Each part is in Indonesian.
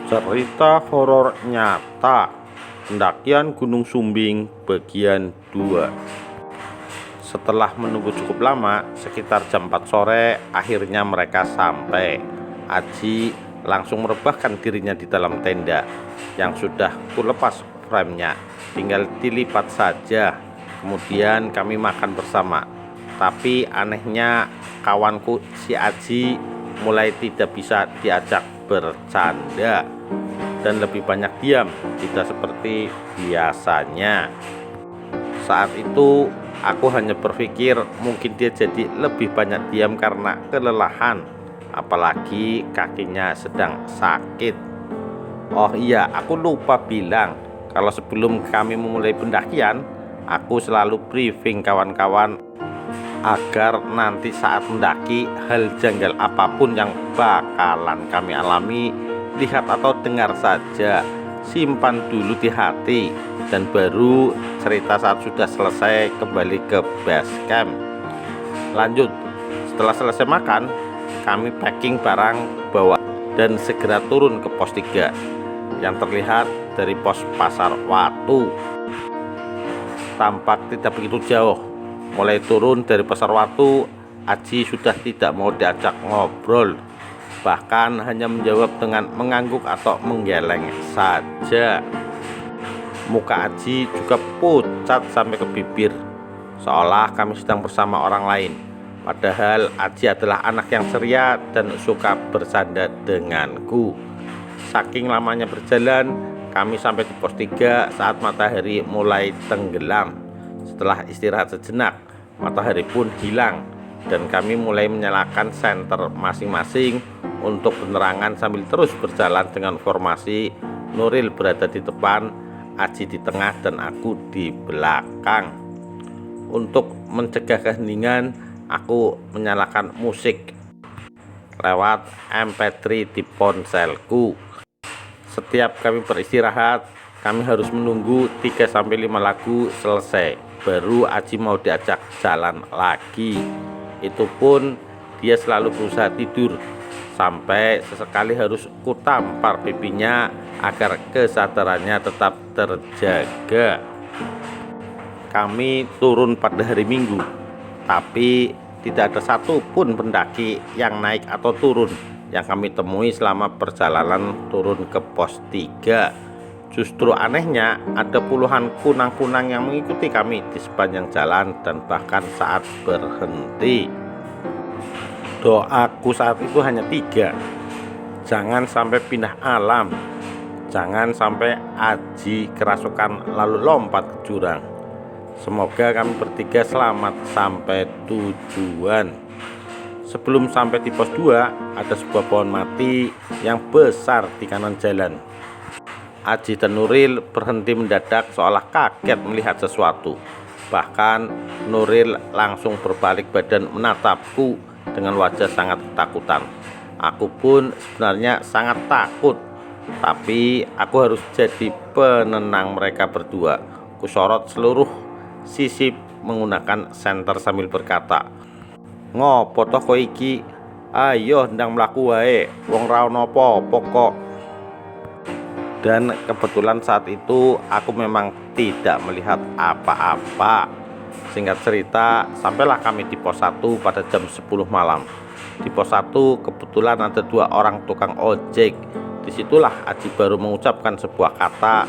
Cerita horor nyata pendakian Gunung Sumbing bagian 2. Setelah menunggu cukup lama, sekitar jam 4 sore, akhirnya mereka sampai. Aji langsung merebahkan dirinya di dalam tenda yang sudah kulepas framenya, tinggal dilipat saja. Kemudian kami makan bersama. Tapi anehnya kawanku si Aji mulai tidak bisa diajak bercanda dan lebih banyak diam, tidak seperti biasanya. Saat itu aku hanya berpikir mungkin dia jadi lebih banyak diam karena kelelahan, apalagi kakinya sedang sakit. Oh iya, aku lupa bilang kalau sebelum kami memulai pendakian, aku selalu briefing kawan-kawan agar nanti saat mendaki, hal janggal apapun yang bakalan kami alami, lihat atau dengar saja, simpan dulu di hati, dan baru cerita saat sudah selesai kembali ke base camp. Lanjut, setelah selesai makan, kami packing barang bawa dan segera turun ke pos 3 yang terlihat dari pos Pasar Watu. Tampak tidak begitu jauh. Mulai turun dari Pasar Watu, Aji sudah tidak mau diajak ngobrol, bahkan hanya menjawab dengan mengangguk atau menggeleng saja. Muka Aji juga pucat sampai ke bibir, seolah kami sedang bersama orang lain. Padahal Aji adalah anak yang ceria dan suka bersanda denganku. Saking lamanya berjalan, kami sampai di pos 3 saat matahari mulai tenggelam. Setelah istirahat sejenak, matahari pun hilang dan kami mulai menyalakan senter masing-masing untuk penerangan sambil terus berjalan dengan formasi Nuril berada di depan, Aji di tengah, dan aku di belakang. Untuk mencegah keheningan, aku menyalakan musik lewat MP3 di ponselku. Setiap kami beristirahat, kami harus menunggu 3-5 lagu selesai, baru Aji mau diajak jalan lagi. Itu pun dia selalu berusaha tidur, sampai sesekali harus kutampar pipinya agar kesadarannya tetap terjaga. Kami turun pada hari Minggu, tapi tidak ada satupun pendaki yang naik atau turun yang kami temui selama perjalanan turun ke pos 3. Justru anehnya ada puluhan kunang-kunang yang mengikuti kami di sepanjang jalan dan bahkan saat berhenti. Doaku saat itu hanya 3: jangan sampai pindah alam, jangan sampai Aji kerasukan lalu lompat ke jurang. Semoga kami bertiga selamat sampai tujuan. Sebelum sampai di pos 2, ada sebuah pohon mati yang besar di kanan jalan. Aji dan Nuril berhenti mendadak seolah kaget melihat sesuatu. Bahkan Nuril langsung berbalik badan menatapku dengan wajah sangat ketakutan. Aku pun sebenarnya sangat takut, tapi aku harus jadi penenang mereka berdua. Kusorot seluruh sisi menggunakan senter sambil berkata, "Ngopo toh kowe iki? Ayo ndang mlaku wae, wong ra ono apa-apa kok." Dan kebetulan saat itu aku memang tidak melihat apa-apa. Singkat cerita, sampailah kami di pos 1 pada jam 10 malam. Di pos 1 kebetulan ada 2 orang tukang ojek. Disitulah Aji baru mengucapkan sebuah kata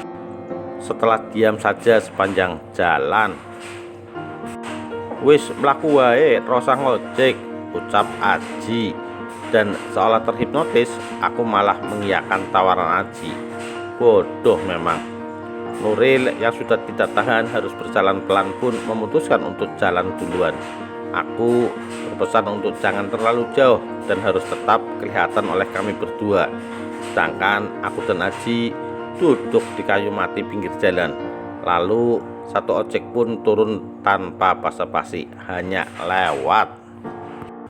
setelah diam saja sepanjang jalan. "Wis mlaku wae, rasa ngojek," ucap Aji. Dan seolah terhipnotis, aku malah mengiyakan tawaran Aji. Bodoh memang. Nuril yang sudah tidak tahan harus berjalan pelan pun memutuskan untuk jalan duluan. Aku berpesan untuk jangan terlalu jauh dan harus tetap kelihatan oleh kami berdua. Sedangkan aku dan Aji duduk di kayu mati pinggir jalan. Lalu satu ojek pun turun tanpa basa-basi, hanya lewat.